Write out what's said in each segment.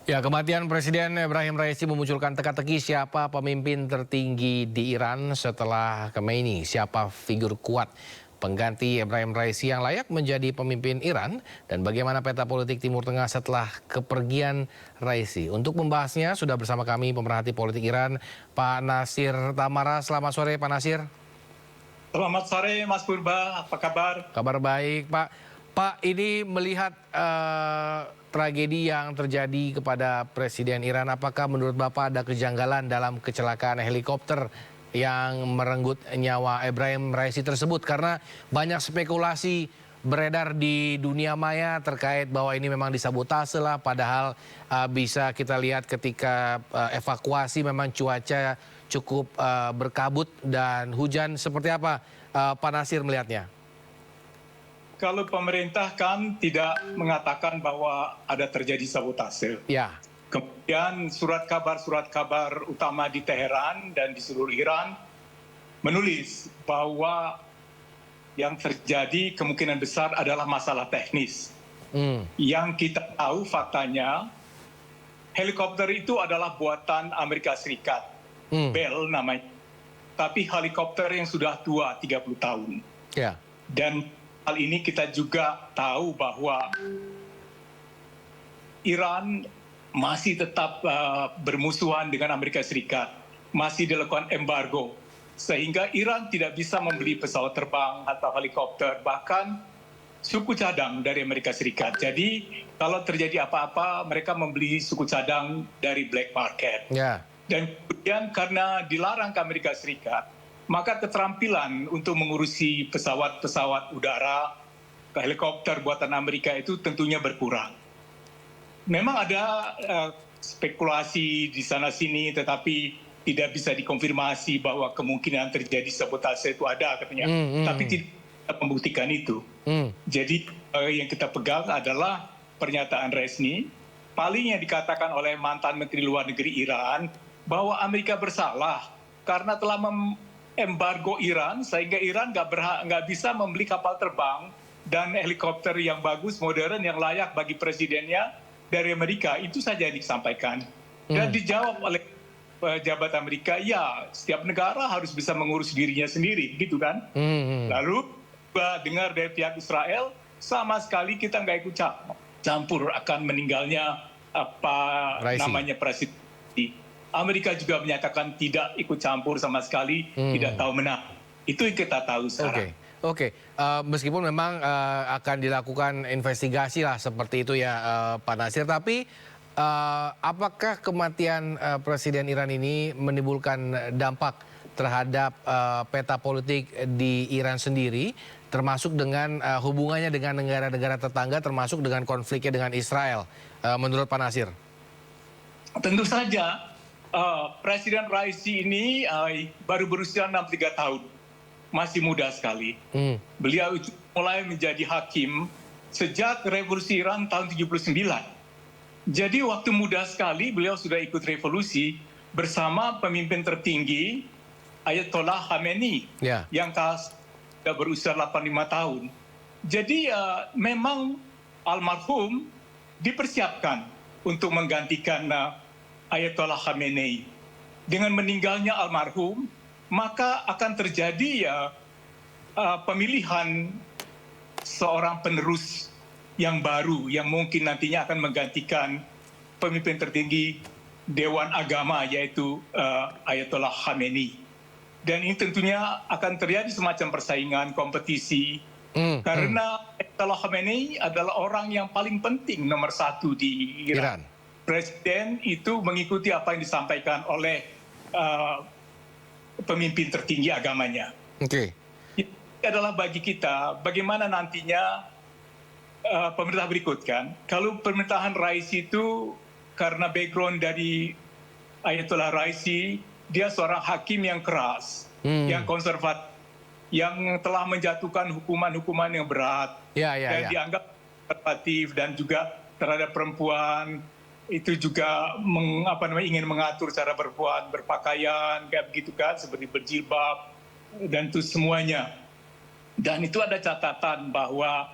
Ya, kematian Presiden Ibrahim Raisi memunculkan teka-teki siapa pemimpin tertinggi di Iran setelah Khamenei. Siapa figur kuat pengganti Ibrahim Raisi yang layak menjadi pemimpin Iran dan bagaimana peta politik Timur Tengah setelah kepergian Raisi. Untuk membahasnya sudah bersama kami pemerhati politik Iran, Pak Nasir Tamara. Selamat sore, Pak Nasir. Selamat sore, Mas Purba. Apa kabar? Kabar baik, Pak. Pak, ini melihat tragedi yang terjadi kepada Presiden Iran, apakah menurut Bapak ada kejanggalan dalam kecelakaan helikopter yang merenggut nyawa Ibrahim Raisi tersebut? Karena banyak spekulasi beredar di dunia maya terkait bahwa ini memang disabotase lah, padahal bisa kita lihat ketika evakuasi memang cuaca cukup berkabut dan hujan. Seperti apa Pak Nasir melihatnya? Kalau pemerintah kan tidak mengatakan bahwa ada terjadi sabotase. Ya. Kemudian surat kabar utama di Teheran dan di seluruh Iran menulis bahwa yang terjadi kemungkinan besar adalah masalah teknis. Yang kita tahu faktanya, helikopter itu adalah buatan Amerika Serikat. Bell namanya. Tapi helikopter yang sudah tua, 30 tahun. Ya. Dan hal ini kita juga tahu bahwa Iran masih tetap bermusuhan dengan Amerika Serikat, masih dilakukan embargo, sehingga Iran tidak bisa membeli pesawat terbang atau helikopter, bahkan suku cadang dari Amerika Serikat. Jadi kalau terjadi apa-apa, mereka membeli suku cadang dari black market. Ya. Dan kemudian karena dilarang ke Amerika Serikat, maka keterampilan untuk mengurusi pesawat-pesawat udara, helikopter buatan Amerika itu tentunya berkurang. Memang ada spekulasi di sana-sini, tetapi tidak bisa dikonfirmasi bahwa kemungkinan terjadi sabotase itu ada katanya. Tapi tidak membuktikan itu. Jadi yang kita pegang adalah pernyataan resmi, paling yang dikatakan oleh mantan Menteri Luar Negeri Iran, bahwa Amerika bersalah karena telah embargo Iran, sehingga Iran nggak bisa membeli kapal terbang dan helikopter yang bagus, modern, yang layak bagi presidennya dari Amerika. Itu saja yang disampaikan. Dan dijawab oleh pejabat Amerika, ya setiap negara harus bisa mengurus dirinya sendiri, gitu kan. Lalu dengar dari pihak Israel, sama sekali kita nggak ikut campur akan meninggalnya namanya presiden. Amerika juga menyatakan tidak ikut campur sama sekali, tidak tahu menang. Itu yang kita tahu sekarang. Oke. Meskipun memang akan dilakukan investigasi lah seperti itu ya Pak Nasir, tapi apakah kematian Presiden Iran ini menimbulkan dampak terhadap peta politik di Iran sendiri, termasuk dengan hubungannya dengan negara-negara tetangga, termasuk dengan konfliknya dengan Israel, menurut Pak Nasir? Tentu saja. Presiden Raisi ini baru berusia 63 tahun, masih muda sekali. Beliau itu mulai menjadi hakim sejak revolusi Iran tahun 79. Jadi waktu muda sekali beliau sudah ikut revolusi bersama pemimpin tertinggi Ayatollah Khamenei yang sudah berusia 85 tahun. Jadi memang almarhum dipersiapkan untuk menggantikan Ayatollah Khamenei. Dengan meninggalnya almarhum, maka akan terjadi pemilihan seorang penerus yang baru, yang mungkin nantinya akan menggantikan pemimpin tertinggi Dewan Agama, yaitu Ayatollah Khamenei. Dan ini tentunya akan terjadi semacam persaingan, kompetisi, karena Ayatollah Khamenei adalah orang yang paling penting, nomor satu di Iran. Presiden itu mengikuti apa yang disampaikan oleh pemimpin tertinggi agamanya. Itu adalah bagi kita, bagaimana nantinya pemerintah berikut kan. Kalau pemerintahan Raisi itu karena background dari Ayatollah Raisi, dia seorang hakim yang keras, yang konservatif, yang telah menjatuhkan hukuman-hukuman yang berat, dan dianggap konservatif dan juga terhadap perempuan. Itu juga ingin mengatur cara berpakaian, kayak begitu kan, seperti berjilbab, dan itu semuanya. Dan itu ada catatan bahwa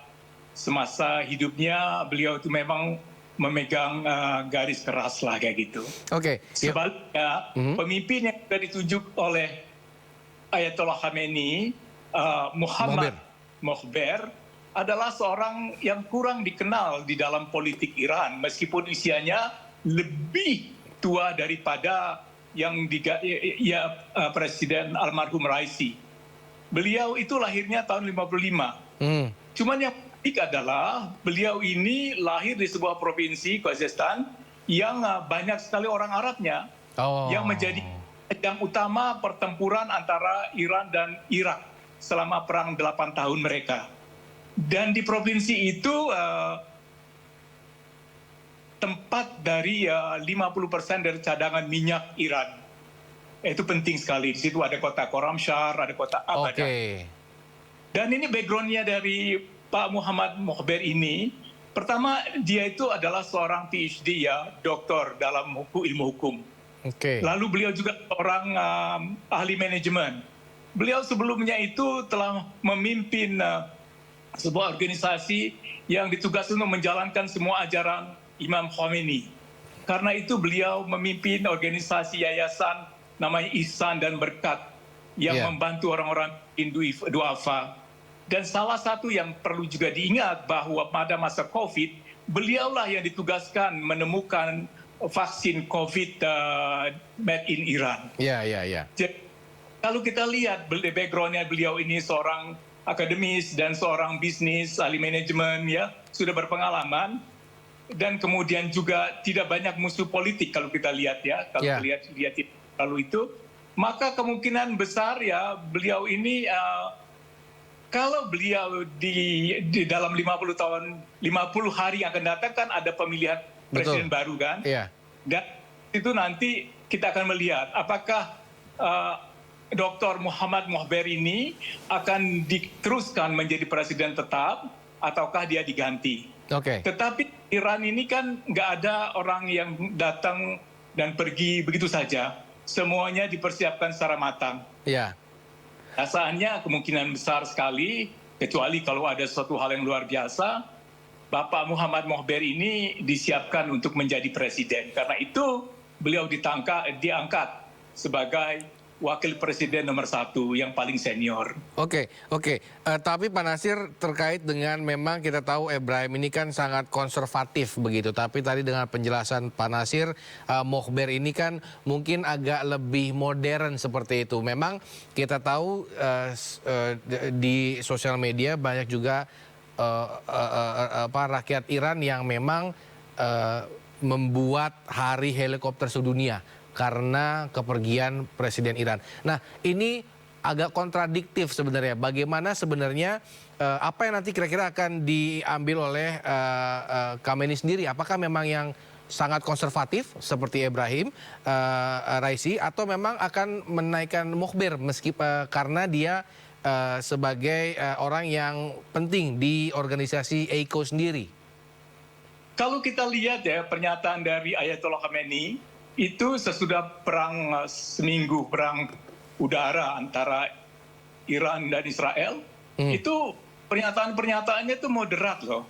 semasa hidupnya beliau itu memang memegang garis keras lah kayak gitu. Oke. Sebaliknya, pemimpin yang sudah ditunjuk oleh Ayatollah Khamenei, Muhammad Mokhber, adalah seorang yang kurang dikenal di dalam politik Iran, meskipun usianya lebih tua daripada yang Presiden almarhum Raisi. Beliau itu lahirnya tahun 55. Cuman yang unik adalah beliau ini lahir di sebuah provinsi Khuzestan yang banyak sekali orang Arabnya, yang menjadi yang utama pertempuran antara Iran dan Irak selama perang 8 tahun mereka. Dan di provinsi itu tempat dari 50% dari cadangan minyak Iran. Itu penting sekali. Di situ ada kota Khorramshahr, ada kota Abadan. Dan ini background-nya dari Pak Muhammad Mokhber ini. Pertama, dia itu adalah seorang PhD ya, doktor dalam ilmu hukum. Lalu beliau juga seorang ahli manajemen. Beliau sebelumnya itu telah memimpin sebuah organisasi yang ditugaskan untuk menjalankan semua ajaran Imam Khomeini. Karena itu beliau memimpin organisasi yayasan namanya Ihsan dan Berkat yang membantu orang-orang Hindu duafa. Dan salah satu yang perlu juga diingat bahwa pada masa COVID, beliaulah yang ditugaskan menemukan vaksin COVID made in Iran. Jadi, kalau kita lihat background-nya beliau ini seorang akademis dan seorang bisnis, ahli manajemen, ya sudah berpengalaman, dan kemudian juga tidak banyak musuh politik kalau kita lihat ya, kalau lihat lalu itu, maka kemungkinan besar ya beliau ini kalau beliau di dalam 50 hari yang akan datang kan ada pemilihan presiden baru kan, dan itu nanti kita akan melihat apakah Dr. Muhammad Mokhber ini akan diteruskan menjadi presiden tetap ataukah dia diganti. Tetapi Iran ini kan nggak ada orang yang datang dan pergi begitu saja. Semuanya dipersiapkan secara matang. Rasanya kemungkinan besar sekali, kecuali kalau ada suatu hal yang luar biasa, Bapak Muhammad Mokhber ini disiapkan untuk menjadi presiden. Karena itu beliau diangkat sebagai wakil presiden nomor 1 yang paling senior. Tapi Pak Nasir, terkait dengan memang kita tahu Ebrahim ini kan sangat konservatif begitu. Tapi tadi dengan penjelasan Pak Nasir, Mokhber ini kan mungkin agak lebih modern seperti itu. Memang kita tahu di sosial media banyak juga rakyat Iran yang memang membuat hari helikopter sedunia karena kepergian Presiden Iran. Nah, ini agak kontradiktif sebenarnya. Bagaimana sebenarnya apa yang nanti kira-kira akan diambil oleh Khamenei sendiri? Apakah memang yang sangat konservatif seperti Ebrahim Raisi, atau memang akan menaikkan Mokhber karena dia sebagai orang yang penting di organisasi EIKO sendiri? Kalau kita lihat ya pernyataan dari Ayatollah Khamenei, itu sesudah perang seminggu, perang udara antara Iran dan Israel, itu pernyataan-pernyataannya itu moderat loh.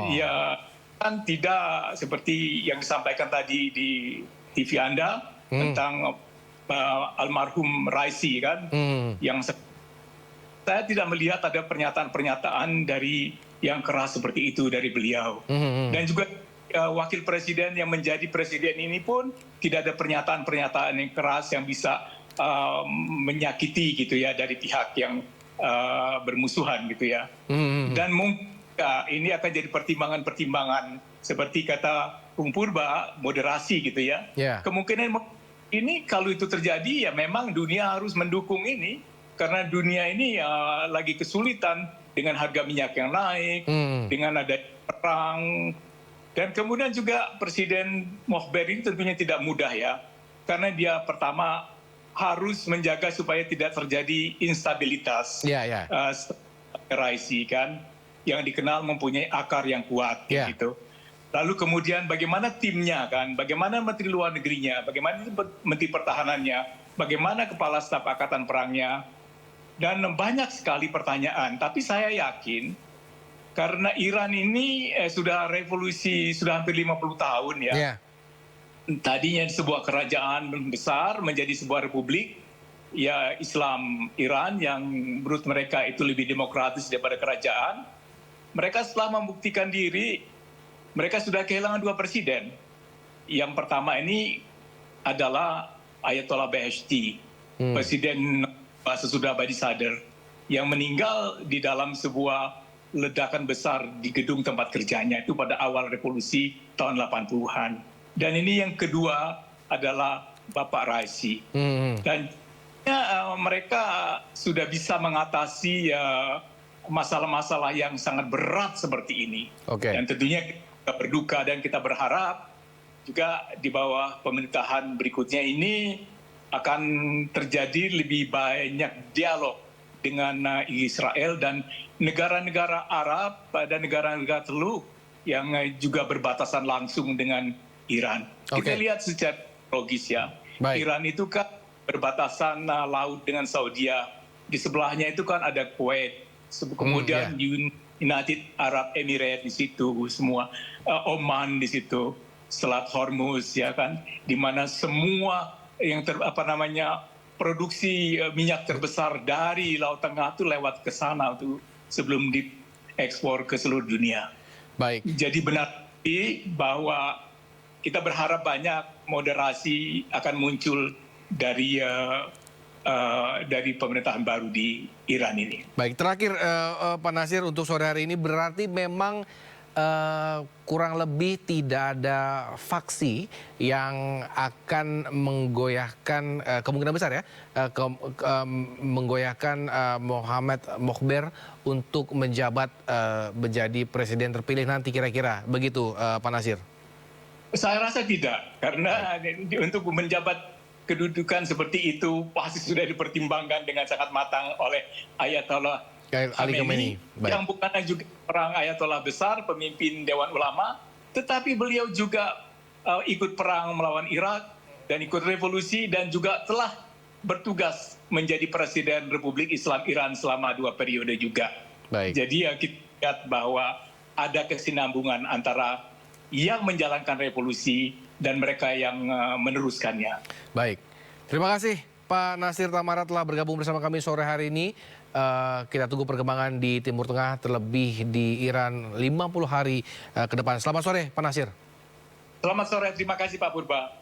Ya kan tidak seperti yang disampaikan tadi di TV Anda tentang almarhum Raisi kan, yang saya tidak melihat ada pernyataan-pernyataan dari yang keras seperti itu dari beliau. Dan juga wakil presiden yang menjadi presiden ini pun tidak ada pernyataan-pernyataan yang keras yang bisa menyakiti gitu ya dari pihak yang bermusuhan gitu ya. Dan mungkin ini akan jadi pertimbangan-pertimbangan seperti kata Bung Purba, moderasi gitu ya. Kemungkinan ini kalau itu terjadi ya memang dunia harus mendukung ini karena dunia ini lagi kesulitan dengan harga minyak yang naik, dengan ada perang. Dan kemudian juga Presiden Mokhber ini tentunya tidak mudah ya, karena dia pertama harus menjaga supaya tidak terjadi instabilitas. Raisi kan, yang dikenal mempunyai akar yang kuat gitu. Lalu kemudian bagaimana timnya kan, bagaimana Menteri Luar Negerinya, bagaimana Menteri Pertahanannya, bagaimana Kepala Staf Angkatan Perangnya, dan banyak sekali pertanyaan. Tapi saya yakin Karena Iran ini sudah revolusi, sudah hampir 50 tahun ya. Ya. Tadinya sebuah kerajaan besar menjadi sebuah republik, ya Islam Iran yang menurut mereka itu lebih demokratis daripada kerajaan. Mereka setelah membuktikan diri, mereka sudah kehilangan 2 presiden. Yang pertama ini adalah Ayatollah Beheshti, presiden sesudah Badi Sadr, yang meninggal di dalam sebuah ledakan besar di gedung tempat kerjanya itu pada awal revolusi tahun 80-an. Dan ini yang kedua adalah Bapak Raisi. Dan mereka sudah bisa mengatasi masalah-masalah yang sangat berat seperti ini. Dan tentunya kita berduka dan kita berharap juga di bawah pemerintahan berikutnya ini akan terjadi lebih banyak dialog dengan Israel dan negara-negara Arab dan negara-negara Teluk yang juga berbatasan langsung dengan Iran. Kita lihat secara logis ya. Iran itu kan berbatasan laut dengan Saudi. Di sebelahnya itu kan ada Kuwait. Kemudian United Arab Emirates di situ semua, Oman di situ, Selat Hormuz ya kan, di mana semua yang produksi minyak terbesar dari Laut Tengah itu lewat ke sana tuh sebelum diekspor ke seluruh dunia. Baik. Jadi benar bahwa kita berharap banyak moderasi akan muncul dari pemerintahan baru di Iran ini. Baik, terakhir Pak Nasir untuk sore hari ini berarti memang kurang lebih tidak ada faksi yang akan menggoyahkan, kemungkinan besar ya, menggoyahkan Mohamed Mokhber untuk menjabat menjadi presiden terpilih nanti kira-kira. Begitu Pak Nasir? Saya rasa tidak, karena untuk menjabat kedudukan seperti itu pasti sudah dipertimbangkan dengan sangat matang oleh Ayatollah Khamenei, yang bukan juga orang Ayatollah besar, pemimpin Dewan Ulama, tetapi beliau juga ikut perang melawan Irak dan ikut revolusi dan juga telah bertugas menjadi Presiden Republik Islam Iran selama 2 periode juga. Baik. Jadi ya kita lihat bahwa ada kesinambungan antara yang menjalankan revolusi dan mereka yang meneruskannya. Baik, terima kasih Pak Nasir Tamara telah bergabung bersama kami sore hari ini. Kita tunggu perkembangan di Timur Tengah, terlebih di Iran 50 hari ke depan. Selamat sore Pak Nasir. Selamat sore, terima kasih Pak Purba.